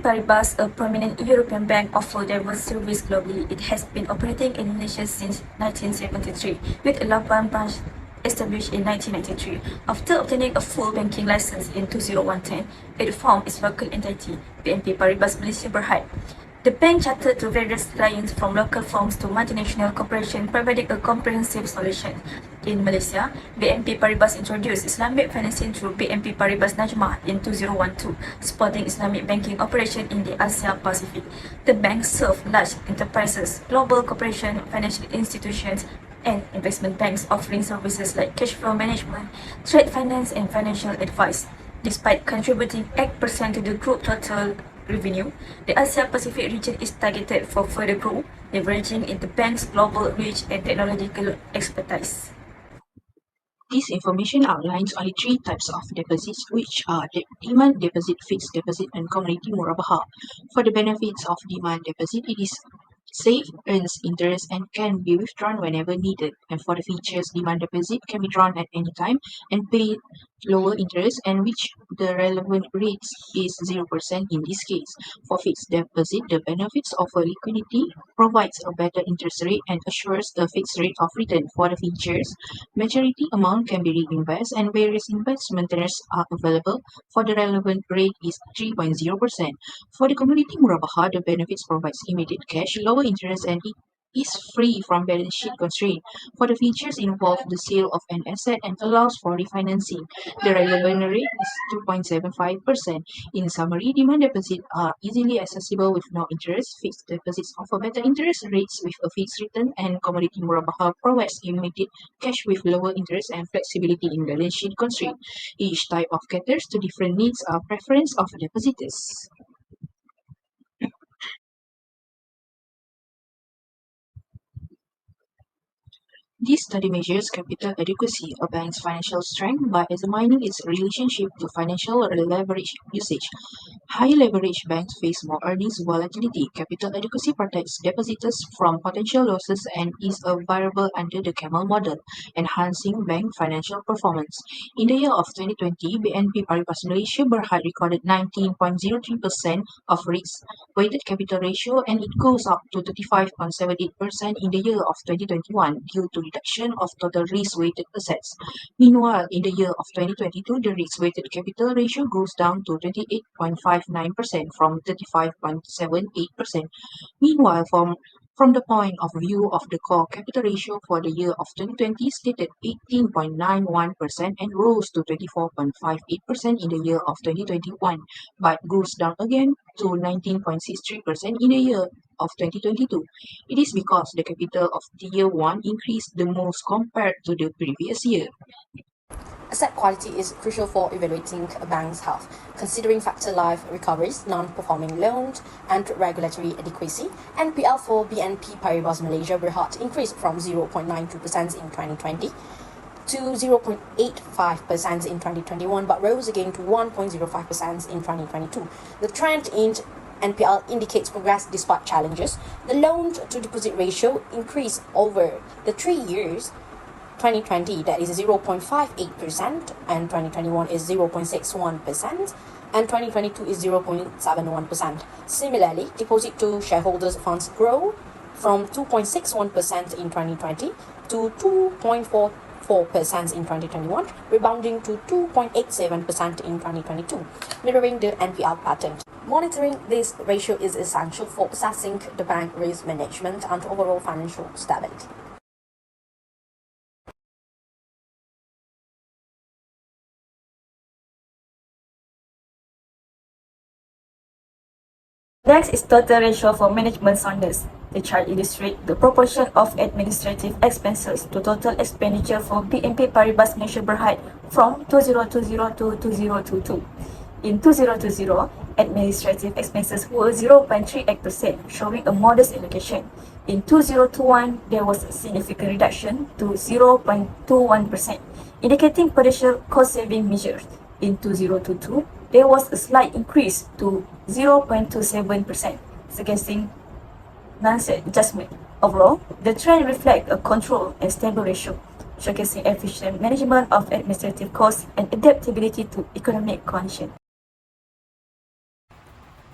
Paribas, a prominent European bank, offers diverse services globally. It has been operating in Malaysia since 1973, with 11 branches established in 1993. After obtaining a full banking license in 2010, it formed its local entity, BNP Paribas Malaysia Berhad. The bank chartered to various clients from local firms to multinational corporations, providing a comprehensive solution. In Malaysia, BNP Paribas introduced Islamic financing through BNP Paribas Najmah in 2012, supporting Islamic banking operation in the Asia Pacific. The bank served large enterprises, global corporations, financial institutions, and investment banks, offering services like cash flow management, trade finance, and financial advice. Despite contributing 8% to the group total revenue, the Asia Pacific region is targeted for further growth, leveraging into the bank's global reach and technological expertise. This information outlines only three types of deposits, which are demand deposit, fixed deposit, and community murabaha. For the benefits of demand deposit, it is safe, earns interest, and can be withdrawn whenever needed. And for the features, demand deposit can be drawn at any time and pay lower interest, and which the relevant rates is 0% in this case. For fixed deposit, the benefits of a liquidity provides a better interest rate and assures a fixed rate of return. For the features, maturity amount can be reinvested and various investment tenors are available. For the relevant rate is 3.0%. For the community murabaha, the benefits provides immediate cash, lower interest, and it is free from balance sheet constraint. For the features involve the sale of an asset and allows for refinancing. The relevant rate is 2.75%. In summary, demand deposits are easily accessible with no interest. Fixed deposits offer better interest rates with a fixed return, and commodity murabaha provides immediate cash with lower interest and flexibility in balance sheet constraint. Each type of caters to different needs or preference of depositors. This study measures capital adequacy, a bank's financial strength, by examining its relationship to financial leverage usage. High leverage banks face more earnings volatility. Capital adequacy protects depositors from potential losses and is a variable under the Camel model, enhancing bank financial performance. In the year of 2020, BNP Paribas Malaysia Berhad recorded 19.03% of risk-weighted capital ratio, and it goes up to 35.78% in the year of 2021 due to reduction of total risk-weighted assets. Meanwhile, in the year of 2022, the risk-weighted capital ratio goes down to 28.59% from 35.78%. Meanwhile, from the point of view of the core capital ratio for the year of 2020 stated 18.91% and rose to 24.58% in the year of 2021, but goes down again to 19.63% in the year of 2022. It is because the capital of the year 1 increased the most compared to the previous year. Asset quality is crucial for evaluating a bank's health, considering factor life recoveries, non-performing loans, and regulatory adequacy. NPL for BNP Paribas Malaysia Berhad increased from 0.92% in 2020 to 0.85% in 2021, but rose again to 1.05% in 2022. The trend in NPL indicates progress despite challenges. The loan-to-deposit ratio increased over the 3 years. 2020, that is 0.58%, and 2021 is 0.61%, and 2022 is 0.71%. Similarly, deposit to shareholders' funds grow from 2.61% in 2020 to 2.44% in 2021, rebounding to 2.87% in 2022, mirroring the NPL pattern. Monitoring this ratio is essential for assessing the bank risk management and overall financial stability. Next is total ratio for management soundness. The chart illustrates the proportion of administrative expenses to total expenditure for BNP Paribas Malaysia Berhad from 2020 to 2022. In 2020, administrative expenses were 0.38%, showing a modest allocation. In 2021, there was a significant reduction to 0.21%, indicating potential cost-saving measures. In 2022, there was a slight increase to 0.27%, suggesting non-set adjustment. Overall, the trend reflects a controlled and stable ratio, showcasing efficient management of administrative costs and adaptability to economic conditions.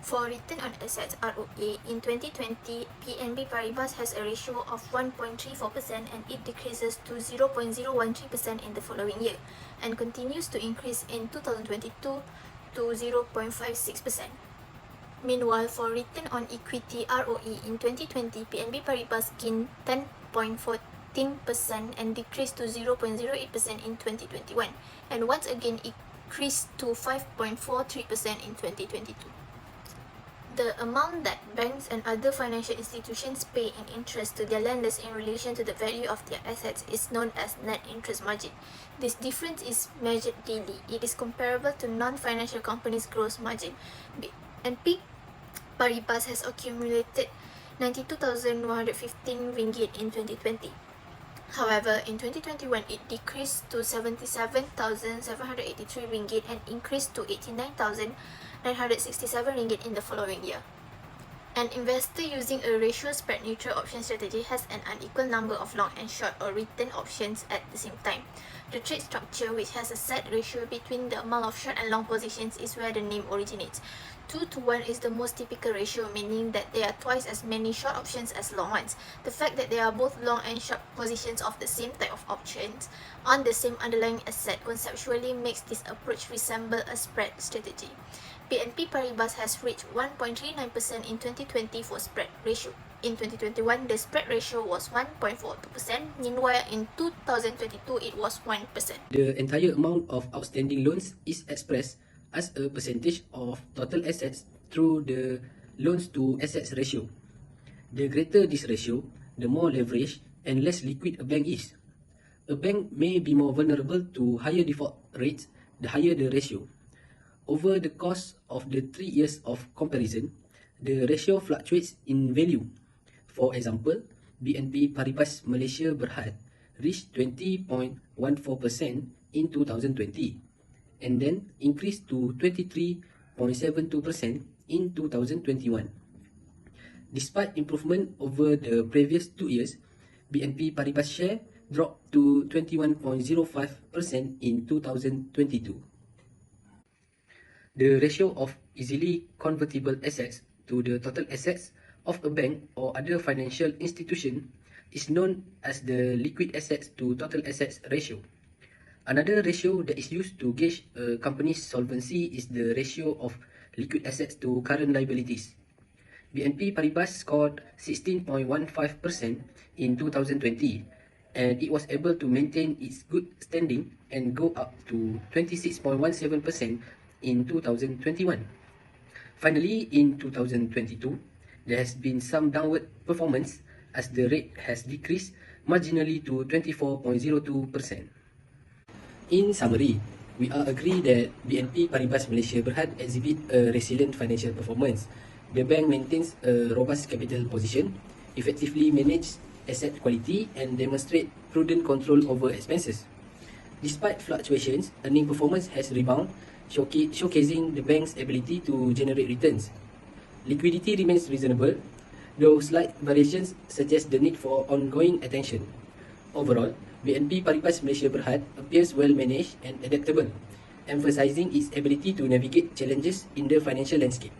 For return on assets (ROA) in 2020, BNP Paribas has a ratio of 1.34% and it decreases to 0.013% in the following year and continues to increase in 2022 to 0.56%. Meanwhile, for return on equity (ROE) in 2020, BNP Paribas gained 10.14% and decreased to 0.08% in 2021 and once again increased to 5.43% in 2022. The amount that banks and other financial institutions pay in interest to their lenders in relation to the value of their assets is known as net interest margin. This difference is measured daily. It is comparable to non-financial companies' gross margin. BNP Paribas has accumulated 92,115 ringgit in 2020. However, in 2021, it decreased to 77,783 ringgit and increased to 89,967 ringgit in the following year. An investor using a ratio spread neutral option strategy has an unequal number of long and short or return options at the same time. The trade structure, which has a set ratio between the amount of short and long positions, is where the name originates. 2:1 is the most typical ratio, meaning that there are twice as many short options as long ones. The fact that there are both long and short positions of the same type of options on the same underlying asset conceptually makes this approach resemble a spread strategy. BNP Paribas has reached 1.39% in 2020 for spread ratio. In 2021, the spread ratio was 1.42%, meanwhile in 2022 it was 1%. The entire amount of outstanding loans is expressed as a percentage of total assets through the loans to assets ratio. The greater this ratio, the more leveraged and less liquid a bank is. A bank may be more vulnerable to higher default rates the higher the ratio. Over the course of the 3 years of comparison, the ratio fluctuates in value. For example, BNP Paribas Malaysia Berhad reached 20.14% in 2020 and then increased to 23.72% in 2021. Despite improvement over the previous 2 years, BNP Paribas share dropped to 21.05% in 2022. The ratio of easily convertible assets to the total assets of a bank or other financial institution is known as the liquid assets to total assets ratio. Another ratio that is used to gauge a company's solvency is the ratio of liquid assets to current liabilities. BNP Paribas scored 16.15% in 2020 and it was able to maintain its good standing and go up to 26.17% in 2021. Finally, in 2022, there has been some downward performance as the rate has decreased marginally to 24.02%. In summary, we all agree that BNP Paribas Malaysia Berhad exhibit a resilient financial performance. The bank maintains a robust capital position, effectively manages asset quality and demonstrate prudent control over expenses. Despite fluctuations, earning performance has rebounded, showcasing the bank's ability to generate returns. Liquidity remains reasonable, though slight variations suggest the need for ongoing attention. Overall, BNP Paribas Malaysia Berhad appears well managed and adaptable, emphasizing its ability to navigate challenges in the financial landscape.